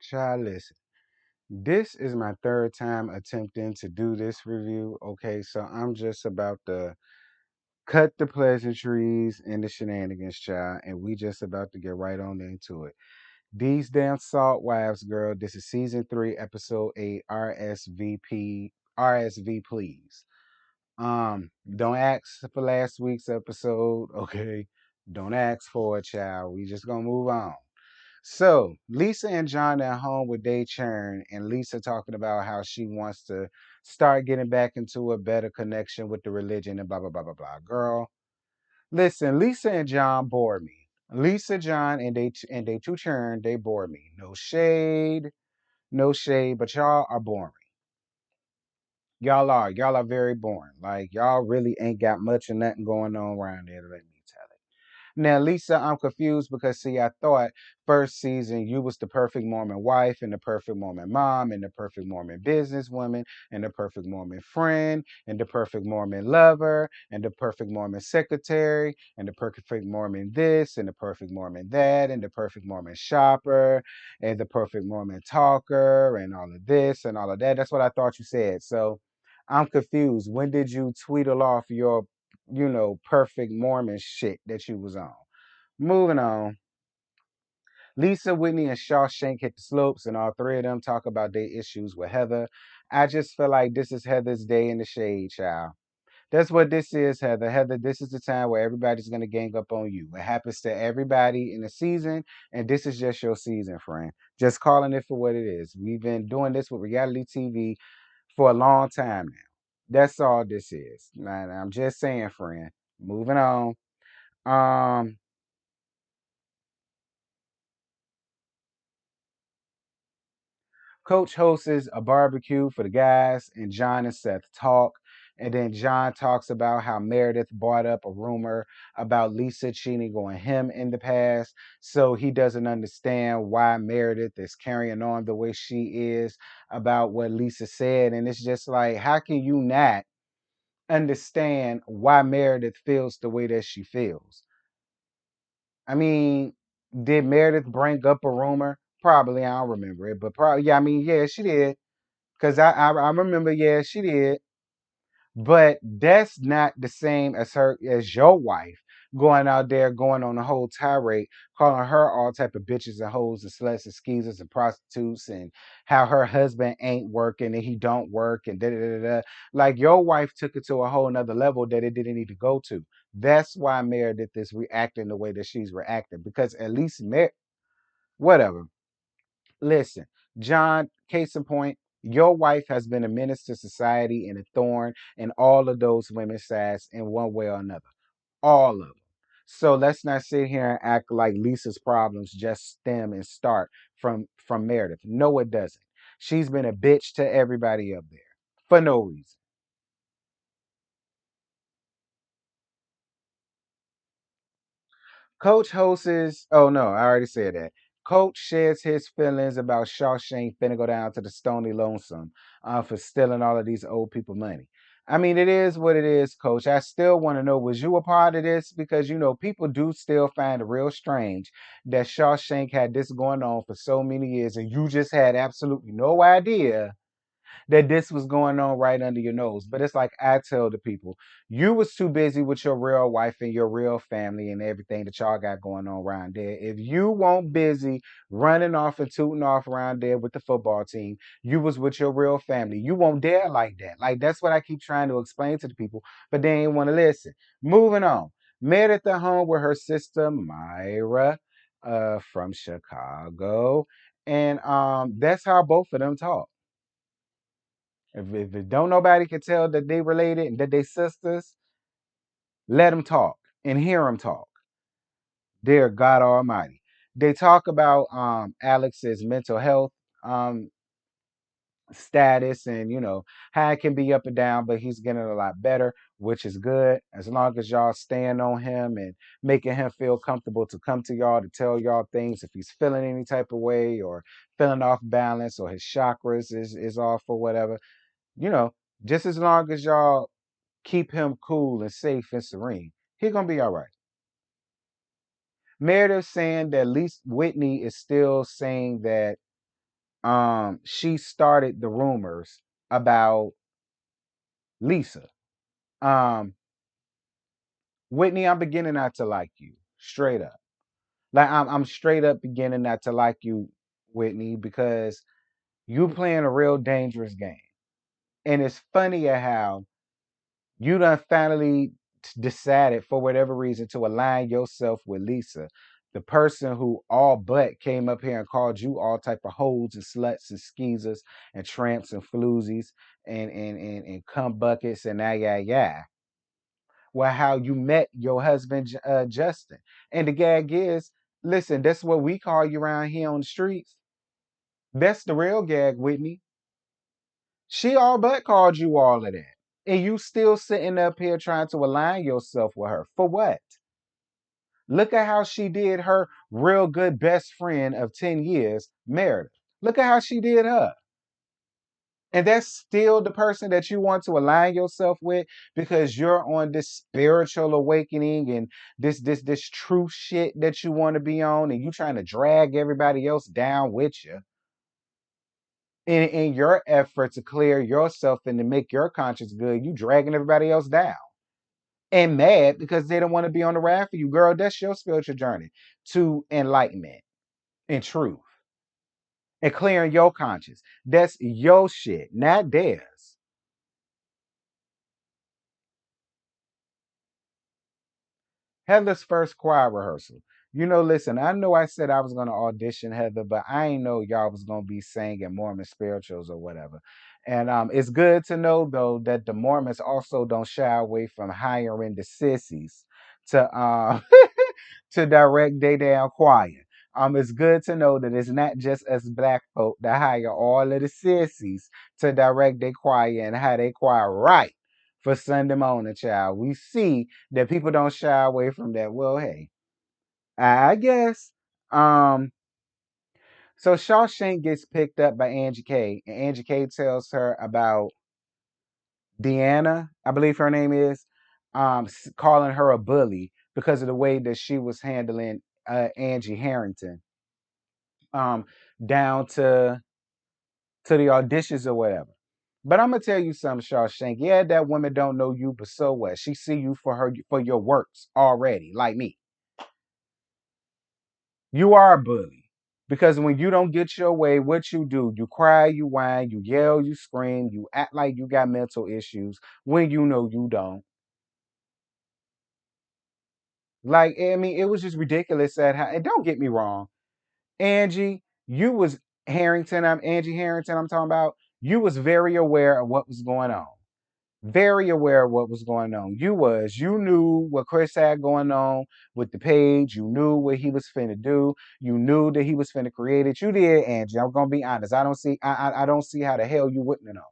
Child, listen. This is my third time attempting to do this review. Okay, so I'm just about to cut the pleasantries and the shenanigans, child, and we just about to get right on into it. These damn salt wives, girl. This is season 3, episode 8, RSV, please. Don't ask for last week's episode, okay? Don't ask for it, child. We just gonna move on. So Lisa and John at home with day churn, and Lisa talking about how she wants to start getting back into a better connection with the religion and blah blah blah blah blah. Girl, listen, Lisa and John bore me. Lisa, John, and they two churn, they bore me. No shade, no shade, but y'all are boring. Y'all are very boring. Like y'all really ain't got much of nothing going on around there. Let me tell it. Now, Lisa, I'm confused because see, I thought first season you was the perfect Mormon wife and the perfect Mormon mom and the perfect Mormon businesswoman and the perfect Mormon friend and the perfect Mormon lover and the perfect Mormon secretary and the perfect Mormon this and the perfect Mormon that and the perfect Mormon shopper and the perfect Mormon talker and all of this and all of that. That's what I thought you said. So I'm confused. When did you tweetle off your perfect Mormon shit that you was on? Moving on. Lisa, Whitney, and Shawshank hit the slopes, and all three of them talk about their issues with Heather. I just feel like this is Heather's day in the shade, child. That's what this is, Heather. Heather, this is the time where everybody's going to gang up on you. It happens to everybody in the season, and this is just your season, friend. Just calling it for what it is. We've been doing this with reality TV for a long time now. That's all this is. Now, I'm just saying, friend. Moving on. Um, Coach hosts a barbecue for the guys, and John and Seth talk. And then John talks about how Meredith brought up a rumor about Lisa cheating on him in the past. So he doesn't understand why Meredith is carrying on the way she is about what Lisa said. And it's just like, how can you not understand why Meredith feels the way that she feels? I mean, did Meredith bring up a rumor? Probably, I don't remember it, but probably, yeah, I mean, yeah, she did. Cause I remember, yeah, she did. But that's not the same as her as your wife going out there going on a whole tirade, calling her all type of bitches and hoes and sluts and skeezers and prostitutes and how her husband ain't working and he don't work and da da da da. Like your wife took it to a whole nother level that it didn't need to go to. That's why Meredith is reacting the way that she's reacting. Because at least whatever. Listen, John, case in point, your wife has been a menace to society and a thorn in all of those women's sides in one way or another. All of them. So let's not sit here and act like Lisa's problems just stem and start from Meredith. No, it doesn't. She's been a bitch to everybody up there for no reason. Coach hosts. Oh no, I already said that. Coach shares his feelings about Shawshank finna go down to the Stony Lonesome for stealing all of these old people money. I mean, it is what it is, Coach. I still want to know, was you a part of this? Because people do still find it real strange that Shawshank had this going on for so many years, and you just had absolutely no idea that this was going on right under your nose. But it's like I tell the people, you was too busy with your real wife and your real family and everything that y'all got going on around there. If you weren't busy running off and tooting off around there with the football team, you was with your real family. You won't dare like that. Like that's what I keep trying to explain to the people, but they ain't want to listen. Moving on. Meredith at home with her sister Myra from Chicago. And that's how both of them talk. If don't nobody can tell that they related and that they sisters, let them talk and hear them talk. Dear God Almighty. They talk about Alex's mental health um, status and how it can be up and down, but he's getting a lot better, which is good. As long as y'all stand on him and making him feel comfortable to come to y'all to tell y'all things if he's feeling any type of way or feeling off balance or his chakras is off or whatever, you know, just as long as y'all keep him cool and safe and serene, he gonna be all right. Meredith saying that at least Whitney is still saying that she started the rumors about Lisa. Um, Whitney, I'm beginning not to like you. Straight up. Like I'm straight up beginning not to like you, Whitney, because you playing a real dangerous game. And it's funny at how you done finally decided for whatever reason to align yourself with Lisa, the person who all but came up here and called you all type of hoes and sluts and skeezers and tramps and floozies and cum buckets and yeah. Well, how you met your husband Justin. And the gag is, listen, that's what we call you around here on the streets. That's the real gag, Whitney. She all but called you all of that. And you still sitting up here trying to align yourself with her. For what? Look at how she did her real good best friend of 10 years, Meredith. Look at how she did her. And that's still the person that you want to align yourself with because you're on this spiritual awakening and this true shit that you want to be on, and you trying to drag everybody else down with you in your effort to clear yourself and to make your conscience good. You dragging everybody else down and mad because they don't want to be on the ride for you. Girl, that's your spiritual journey to enlightenment and truth and clearing your conscience. That's your shit, not theirs. Heather's first choir rehearsal. Listen, I know I said I was going to audition Heather, but I ain't know y'all was going to be singing Mormon spirituals or whatever. And it's good to know, though, that the Mormons also don't shy away from hiring the sissies to to direct their damn choir. It's good to know that it's not just us black folk that hire all of the sissies to direct their choir and how they choir right for Sunday morning, child. We see that people don't shy away from that. Well, hey, I guess. So Shawshank gets picked up by Angie K, and Angie K tells her about Deanna, I believe her name is, calling her a bully because of the way that she was handling Angie Harrington, um, down to the auditions or whatever. But I'm gonna tell you something, Shawshank. Yeah, that woman don't know you, but so what? She see you for your works already, like me. You are a bully. Because when you don't get your way, what you do, you cry, you whine, you yell, you scream, you act like you got mental issues when you know you don't. Like, I mean, it was just ridiculous at how, and don't get me wrong, Angie, you was Harrington, I'm Angie Harrington, I'm talking about, you was very aware of what was going on. Very aware of what was going on. You knew what Chris had going on with the page. You knew what he was finna do. You knew that he was finna create it. You did, Angie. I'm gonna be honest. I don't see how the hell you wouldn't have known.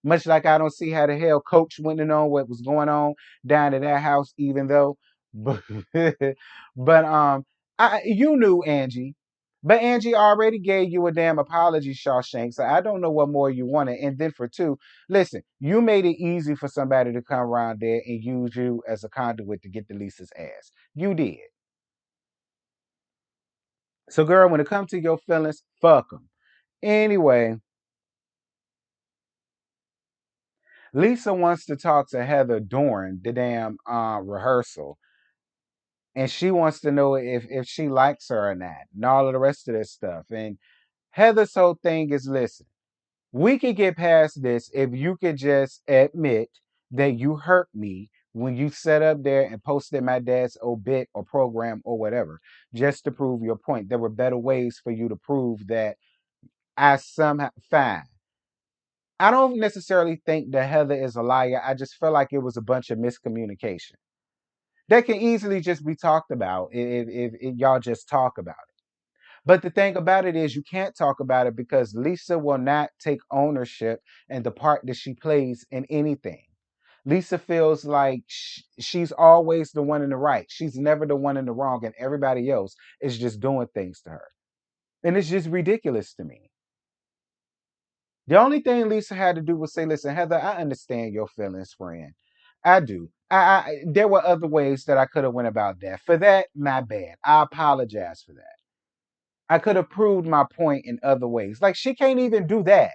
Much like I don't see how the hell Coach wouldn't have known what was going on down at that house, even though, but, but you knew Angie, but Angie already gave you a damn apology, Shawshank. So I don't know what more you wanted. And then for two, listen, you made it easy for somebody to come around there and use you as a conduit to get the Lisa's ass. You did. So, girl, when it comes to your feelings, fuck them. Anyway, Lisa wants to talk to Heather during the damn rehearsal, and she wants to know if she likes her or not, and all of the rest of this stuff. And Heather's whole thing is, listen, we could get past this if you could just admit that you hurt me when you sat up there and posted my dad's obit or program or whatever, just to prove your point. There were better ways for you to prove that I somehow fine. I don't necessarily think that Heather is a liar. I just feel like it was a bunch of miscommunication that can easily just be talked about if y'all just talk about it. But the thing about it is, you can't talk about it because Lisa will not take ownership in the part that she plays in anything. Lisa feels like she's always the one in the right. She's never the one in the wrong, and everybody else is just doing things to her. And it's just ridiculous to me. The only thing Lisa had to do was say, listen, Heather, I understand your feelings, friend. I do. There were other ways that I could have went about that. For that, my bad. I apologize for that. I could have proved my point in other ways. Like she can't even do that.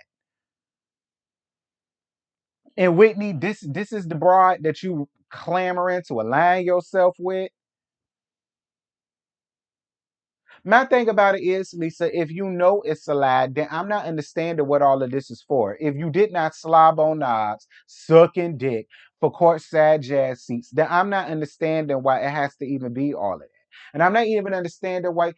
And Whitney, this is the broad that you clamoring to align yourself with. My thing about it is, Lisa, if you know it's a lie, then I'm not understanding what all of this is for. If you did not slob on knobs, sucking dick for courtside jazz seats, then I'm not understanding why it has to even be all of that. And I'm not even understanding why,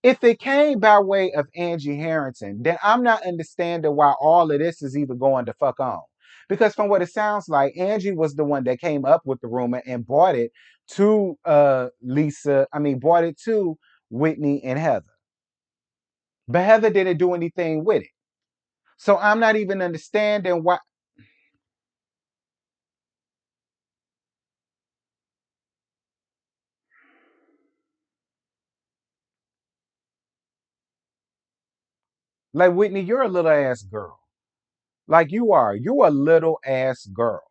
if it came by way of Angie Harrington, then I'm not understanding why all of this is even going to fuck on. Because from what it sounds like, Angie was the one that came up with the rumor and brought it to brought it to Whitney and Heather. But Heather didn't do anything with it. So I'm not even understanding why. Like, Whitney, you're a little ass girl. Like you are. You a little ass girl.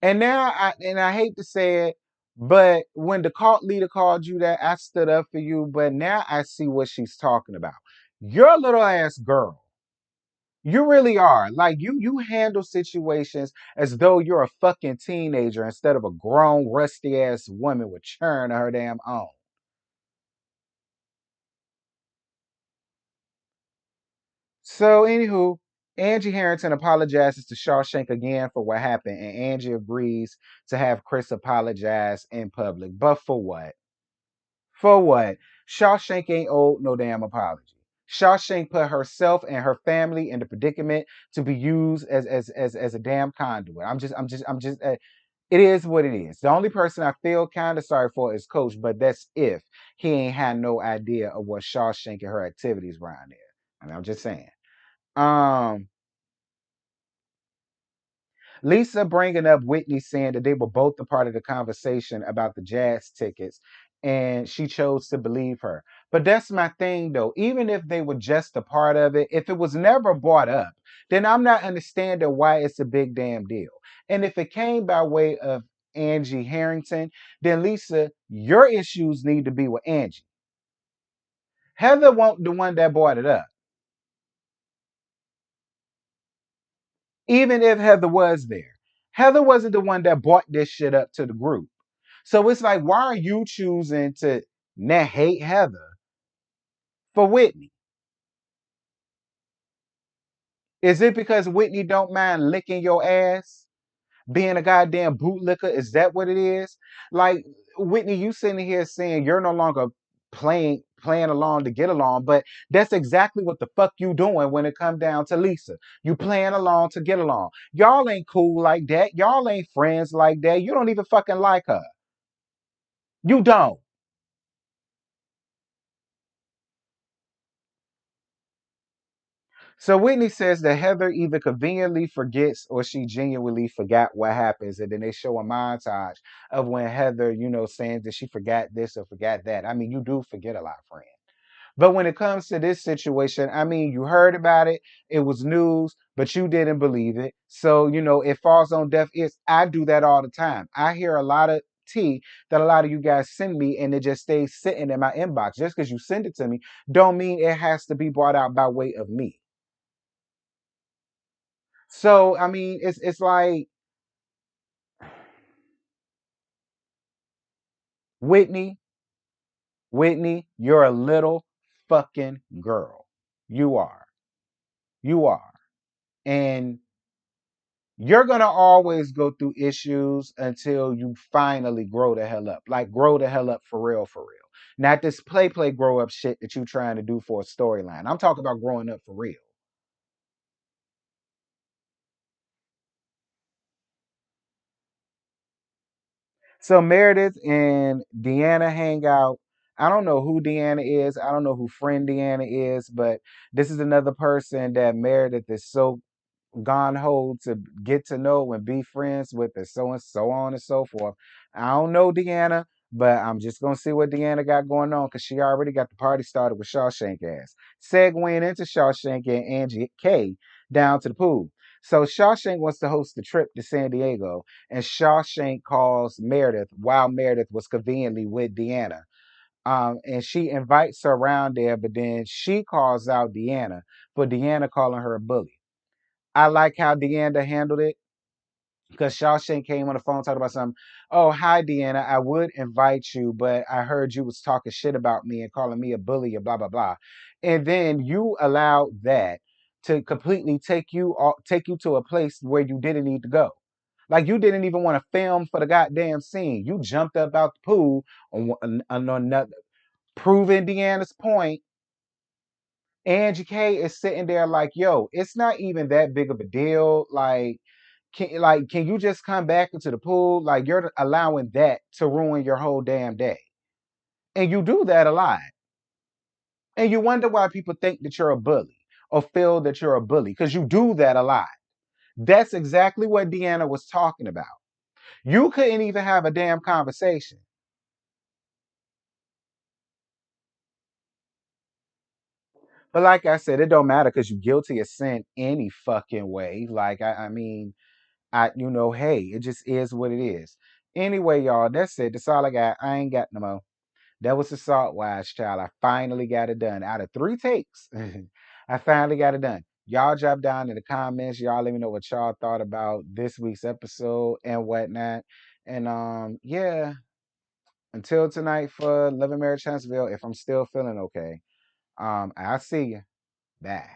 And now I hate to say it, but when the cult leader called you that, I stood up for you. But now I see what she's talking about. You're a little ass girl. You really are. Like you handle situations as though you're a fucking teenager instead of a grown, rusty ass woman with churn of her damn own. So, anywho, Angie Harrington apologizes to Shawshank again for what happened, and Angie agrees to have Chris apologize in public. But for what? For what? Shawshank ain't owed no damn apology. Shawshank put herself and her family in the predicament to be used as a damn conduit. It is what it is. The only person I feel kind of sorry for is Coach, but that's if he ain't had no idea of what Shawshank and her activities around there. I mean, I'm just saying. Um, Lisa bringing up Whitney saying that they were both a part of the conversation about the jazz tickets, and she chose to believe her. But that's my thing, though. Even if they were just a part of it, if it was never brought up, then I'm not understanding why it's a big damn deal. And if it came by way of Angie Harrington, then Lisa, your issues need to be with Angie. Heather won't the one that brought it up. Even if Heather was there, Heather wasn't the one that brought this shit up to the group. So it's like, why are you choosing to not hate Heather for Whitney? Is it because Whitney don't mind licking your ass? Being a goddamn bootlicker? Is that what it is? Like, Whitney, you sitting here saying you're no longer playing along to get along, but that's exactly what the fuck you doing when it come down to Lisa. You playing along to get along. Y'all ain't cool like that. Y'all ain't friends like that. You don't even fucking like her. You don't. So Whitney says that Heather either conveniently forgets or she genuinely forgot what happens. And then they show a montage of when Heather, saying that she forgot this or forgot that. I mean, you do forget a lot, friend. But when it comes to this situation, I mean, you heard about it. It was news, but you didn't believe it. So, it falls on deaf ears. I do that all the time. I hear a lot of tea that a lot of you guys send me and it just stays sitting in my inbox. Just because you send it to me don't mean it has to be brought out by way of me. So I mean, it's like Whitney, Whitney, you're a little fucking girl. You are. You are. And you're gonna always go through issues until you finally grow the hell up. Like grow the hell up for real, for real. Not this play grow up shit that you trying to do for a storyline. I'm talking about growing up for real. So Meredith and Deanna hang out. I don't know who Deanna is. I don't know who friend Deanna is, but this is another person that Meredith is so gone ho to get to know and be friends with, and so on and so forth. I don't know Deanna, but I'm just gonna see what Deanna got going on because she already got the party started with Shawshank ass. Segueing into Shawshank and Angie K down to the pool. So Shawshank wants to host the trip to San Diego, and Shawshank calls Meredith while Meredith was conveniently with Deanna. And she invites her around there, but then she calls out Deanna for Deanna calling her a bully. I like how Deanna handled it because Shawshank came on the phone talking about something. Oh, hi, Deanna. I would invite you, but I heard you was talking shit about me and calling me a bully and blah blah blah. And then you allowed that to completely take you to a place where you didn't need to go. Like you didn't even want to film for the goddamn scene. You jumped up out the pool on another, proving Deanna's point. Angie K is sitting there like, yo, it's not even that big of a deal. Can you just come back into the pool? Like you're allowing that to ruin your whole damn day. And you do that a lot. And you wonder why people think that you're a bully or feel that you're a bully, because you do that a lot. That's exactly what Deanna was talking about. You couldn't even have a damn conversation. But like I said, it don't matter because you're guilty of sin any fucking way. I mean, hey, it just is what it is. Anyway, y'all, that's it. That's all I got. I ain't got no more. That was the Salt Wise child. I finally got it done. Out of 3 takes, I finally got it done. Y'all drop down in the comments. Y'all let me know what y'all thought about this week's episode and whatnot. And yeah, until tonight for Living Marriage Huntsville, if I'm still feeling okay. I'll see you. Bye.